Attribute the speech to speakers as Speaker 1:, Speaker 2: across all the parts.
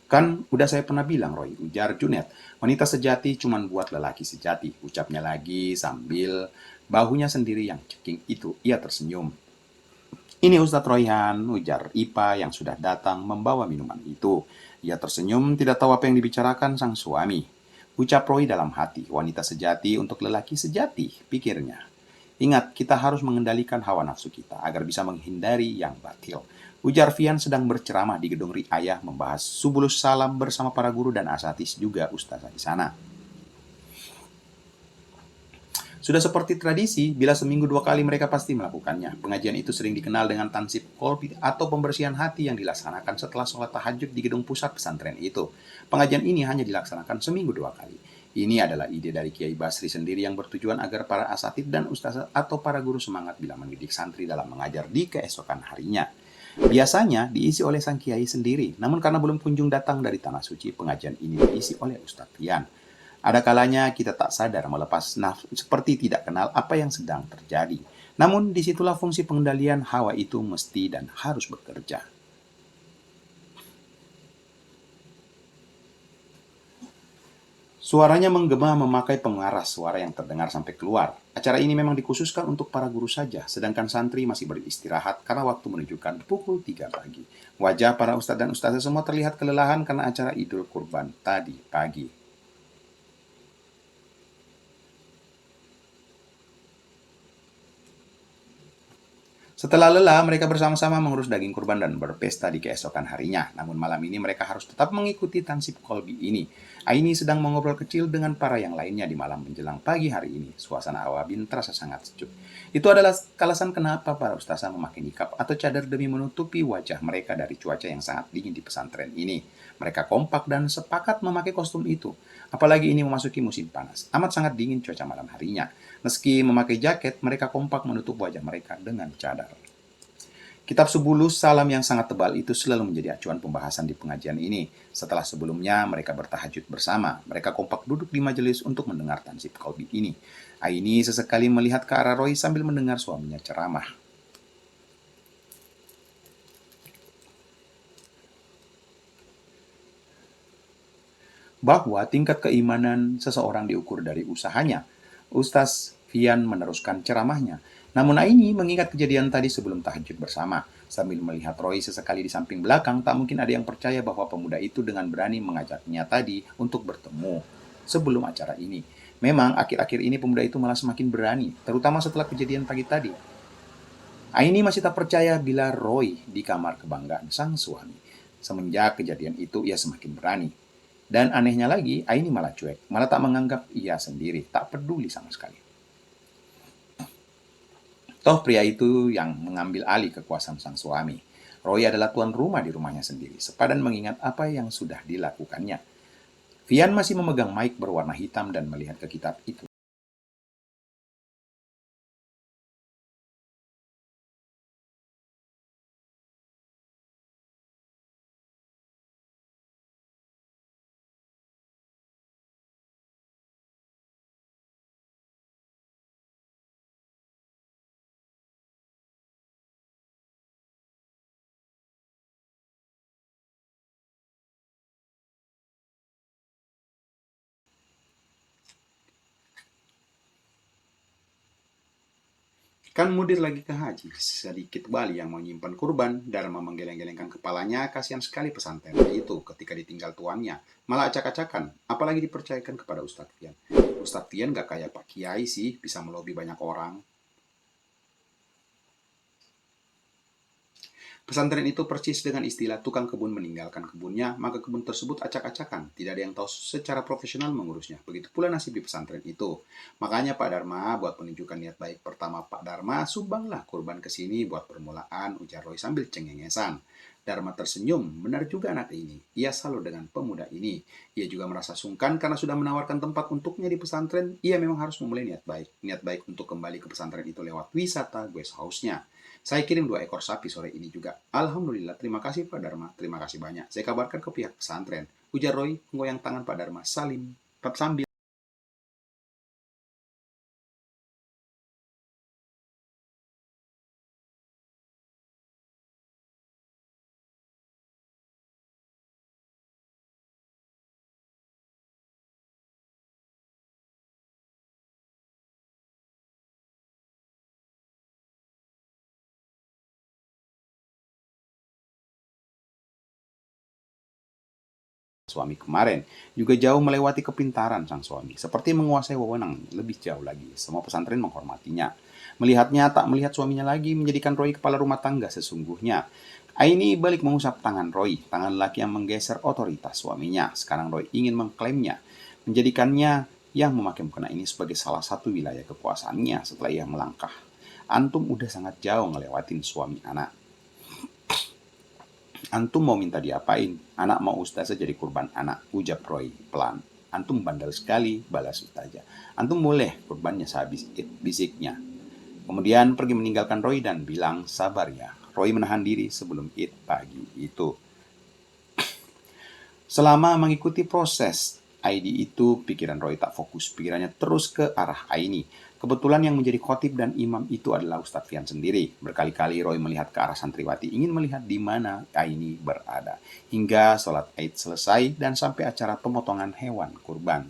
Speaker 1: Kan udah saya pernah bilang, Roy, ujar Junet. Wanita sejati cuman buat lelaki sejati. Ucapnya lagi sambil bahunya sendiri yang ceking itu. Ia tersenyum. Ini Ustadz Royhan, ujar Ipa yang sudah datang membawa minuman itu. Ia tersenyum, tidak tahu apa yang dibicarakan sang suami. Ucap Roy dalam hati, wanita sejati untuk lelaki sejati, pikirnya. Ingat, kita harus mengendalikan hawa nafsu kita agar bisa menghindari yang batil. Ujar Fian sedang berceramah di gedung Riayah membahas subulus salam bersama para guru dan asatis juga ustazah di sana. Sudah seperti tradisi, bila seminggu 2 kali mereka pasti melakukannya. Pengajian itu sering dikenal dengan tansib kolbi atau pembersihan hati yang dilaksanakan setelah sholat tahajud di gedung pusat pesantren itu. Pengajian ini hanya dilaksanakan seminggu 2 kali. Ini adalah ide dari Kiai Basri sendiri yang bertujuan agar para asatid dan ustazah atau para guru semangat bila mendidik santri dalam mengajar di keesokan harinya. Biasanya diisi oleh sang kiai sendiri, namun karena belum kunjung datang dari tanah suci, pengajian ini diisi oleh Ustadz Pian. Ada kalanya kita tak sadar melepas nafsu seperti tidak kenal apa yang sedang terjadi. Namun disitulah fungsi pengendalian hawa itu mesti dan harus bekerja. Suaranya menggema memakai pengaras suara yang terdengar sampai keluar. Acara ini memang dikhususkan untuk para guru saja, sedangkan santri masih beristirahat karena waktu menunjukkan pukul 3 pagi. Wajah para ustadz dan ustazah semua terlihat kelelahan karena acara Idul Kurban tadi pagi. Setelah lelah, mereka bersama-sama mengurus daging kurban dan berpesta di keesokan harinya. Namun malam ini mereka harus tetap mengikuti tansib kolbi ini. Aini sedang mengobrol kecil dengan para yang lainnya di malam menjelang pagi hari ini. Suasana awabin terasa sangat sejuk. Itu adalah alasan kenapa para ustazah memakai nikab atau cadar demi menutupi wajah mereka dari cuaca yang sangat dingin di pesantren ini. Mereka kompak dan sepakat memakai kostum itu. Apalagi ini memasuki musim panas. Amat sangat dingin cuaca malam harinya. Meski memakai jaket, mereka kompak menutup wajah mereka dengan cadar. Kitab Subulus Salam yang sangat tebal itu selalu menjadi acuan pembahasan di pengajian ini. Setelah sebelumnya mereka bertahajud bersama, mereka kompak duduk di majelis untuk mendengar tansib kolbi ini. Aini sesekali melihat ke arah Roy sambil mendengar suaminya ceramah. Bahwa tingkat keimanan seseorang diukur dari usahanya. Ustaz Fian meneruskan ceramahnya. Namun Aini mengingat kejadian tadi sebelum tahajud bersama. Sambil melihat Roy sesekali di samping belakang, tak mungkin ada yang percaya bahwa pemuda itu dengan berani mengajaknya tadi untuk bertemu sebelum acara ini. Memang akhir-akhir ini pemuda itu malah semakin berani, terutama setelah kejadian pagi tadi. Aini masih tak percaya bila Roy di kamar kebanggaan sang suami. Semenjak kejadian itu ia semakin berani. Dan anehnya lagi, Aini malah cuek, malah tak menganggap ia sendiri, tak peduli sama sekali. Toh pria itu yang mengambil alih kekuasaan sang suami. Roy adalah tuan rumah di rumahnya sendiri, sepadan mengingat apa yang sudah dilakukannya. Vian masih memegang mic berwarna hitam dan melihat ke kitab itu. Kan mudir lagi ke haji, sedikit Bali yang menyimpan kurban, Dharma menggeleng-gelengkan kepalanya, kasihan sekali pesantren itu ketika ditinggal tuannya. Malah acak-acakan, apalagi dipercayakan kepada Ustadz Fian. Ustadz Fian gak kayak Pak Kiai sih, bisa melobi banyak orang. Pesantren itu persis dengan istilah tukang kebun meninggalkan kebunnya, maka kebun tersebut acak-acakan. Tidak ada yang tahu secara profesional mengurusnya. Begitu pula nasib di pesantren itu. Makanya Pak Dharma buat penunjukan niat baik pertama Pak Dharma, sumbanglah kurban ke sini buat permulaan, ujar Roy sambil cengengesan. Dharma tersenyum, benar juga anak ini. Ia salut dengan pemuda ini. Ia juga merasa sungkan karena sudah menawarkan tempat untuknya di pesantren. Ia memang harus memulai niat baik. Niat baik untuk kembali ke pesantren itu lewat wisata guest house-nya. Saya kirim 2 ekor sapi sore ini juga. Alhamdulillah, terima kasih Pak Dharma. Terima kasih banyak. Saya kabarkan ke pihak pesantren. Ujar Roy, menggoyang tangan Pak Dharma. Salim. Sambil suami kemarin, juga jauh melewati kepintaran sang suami, seperti menguasai wewenang lebih jauh lagi. Semua pesantren menghormatinya. Melihatnya tak melihat suaminya lagi menjadikan Roy kepala rumah tangga sesungguhnya. Aini balik mengusap tangan Roy, tangan laki yang menggeser otoritas suaminya. Sekarang Roy ingin mengklaimnya, menjadikannya yang memakamkan ini sebagai salah satu wilayah kekuasaannya setelah ia melangkah. Antum udah sangat jauh ngelewatin suami anak. Antum mau minta diapain? Anak mau ustazah jadi kurban anak, ujar Roy pelan. Antum bandel sekali, balas ustazah. Antum boleh kurbannya sehabis it, bisiknya. Kemudian pergi meninggalkan Roy dan bilang sabar ya. Roy menahan diri sebelum it pagi itu. Selama mengikuti proses ID itu, pikiran Roy tak fokus. Pikirannya terus ke arah Aini. Kebetulan yang menjadi khotib dan imam itu adalah Ustadz Fian sendiri. Berkali-kali Roy melihat ke arah santriwati, ingin melihat di mana Aini berada. Hingga sholat Aid selesai dan sampai acara pemotongan hewan kurban.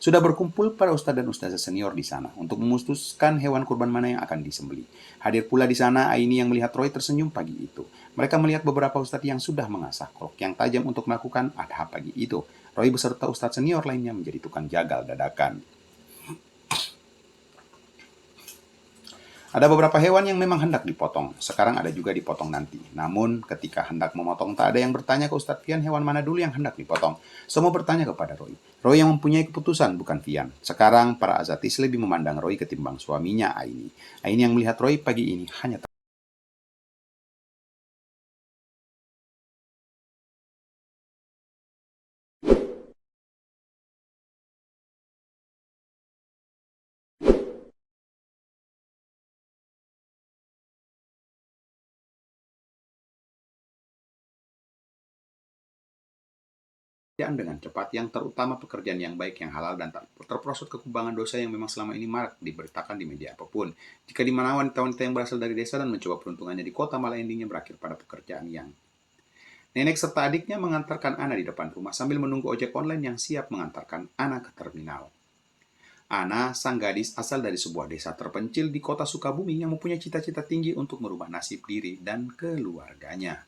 Speaker 1: Sudah berkumpul para ustadz dan ustazah senior di sana untuk memutuskan hewan kurban mana yang akan disembelih. Hadir pula di sana Aini yang melihat Roy tersenyum pagi itu. Mereka melihat beberapa ustadz yang sudah mengasah kolok yang tajam untuk melakukan adha pagi itu. Roy beserta ustadz senior lainnya menjadi tukang jagal dadakan. Ada beberapa hewan yang memang hendak dipotong. Sekarang ada juga dipotong nanti. Namun ketika hendak memotong tak ada yang bertanya ke Ustadz Fian hewan mana dulu yang hendak dipotong. Semua bertanya kepada Roy. Roy yang mempunyai keputusan bukan Fian. Sekarang para azatis lebih memandang Roy ketimbang suaminya Aini. Aini yang melihat Roy pagi ini hanya pekerjaan dengan cepat, yang terutama pekerjaan yang baik, yang halal, dan tak terperosot kekubangan dosa yang memang selama ini marak diberitakan di media apapun. Jika di mana wanita-wanita yang berasal dari desa dan mencoba peruntungannya di kota, malah endingnya berakhir pada pekerjaan yang nenek serta adiknya mengantarkan Ana di depan rumah sambil menunggu ojek online yang siap mengantarkan Ana ke terminal. Ana, sang gadis asal dari sebuah desa terpencil di kota Sukabumi yang mempunyai cita-cita tinggi untuk merubah nasib diri dan keluarganya.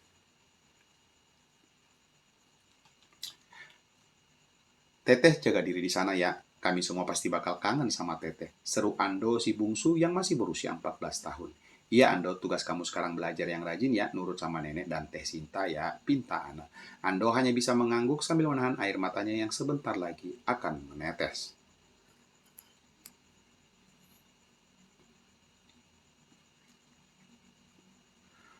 Speaker 1: Teteh jaga diri di sana ya, kami semua pasti bakal kangen sama Teteh, seru Ando si bungsu yang masih berusia 14 tahun. Iya Ando, tugas kamu sekarang belajar yang rajin ya, nurut sama nenek dan Teh Sinta ya, pinta Ana. Ando hanya bisa mengangguk sambil menahan air matanya yang sebentar lagi akan menetes.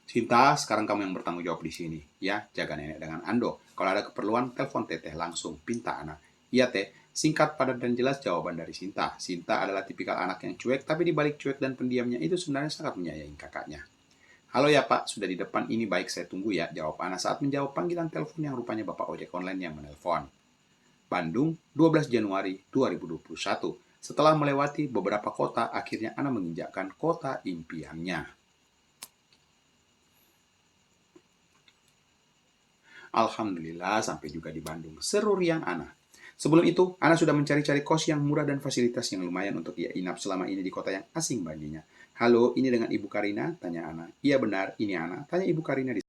Speaker 1: Sinta, sekarang kamu yang bertanggung jawab di sini. Ya, jaga nenek dengan Ando. Kalau ada keperluan, telepon Teteh langsung, pinta Ana. Iya Teh, singkat, padat, dan jelas jawaban dari Sinta. Sinta adalah tipikal anak yang cuek, tapi di balik cuek dan pendiamnya itu sebenarnya sangat menyayangi kakaknya. Halo ya Pak, sudah di depan ini, baik saya tunggu ya, jawab Ana saat menjawab panggilan telepon yang rupanya Bapak ojek online yang menelpon. Bandung, 12 Januari 2021. Setelah melewati beberapa kota, akhirnya Ana menginjakkan kota impiannya. Alhamdulillah sampai juga di Bandung. Seru riang Ana. Sebelum itu, Ana sudah mencari-cari kos yang murah dan fasilitas yang lumayan untuk ia inap selama ini di kota yang asing baginya. Halo, ini dengan Ibu Karina? Tanya Ana. Iya benar, ini Ana. Tanya Ibu Karina di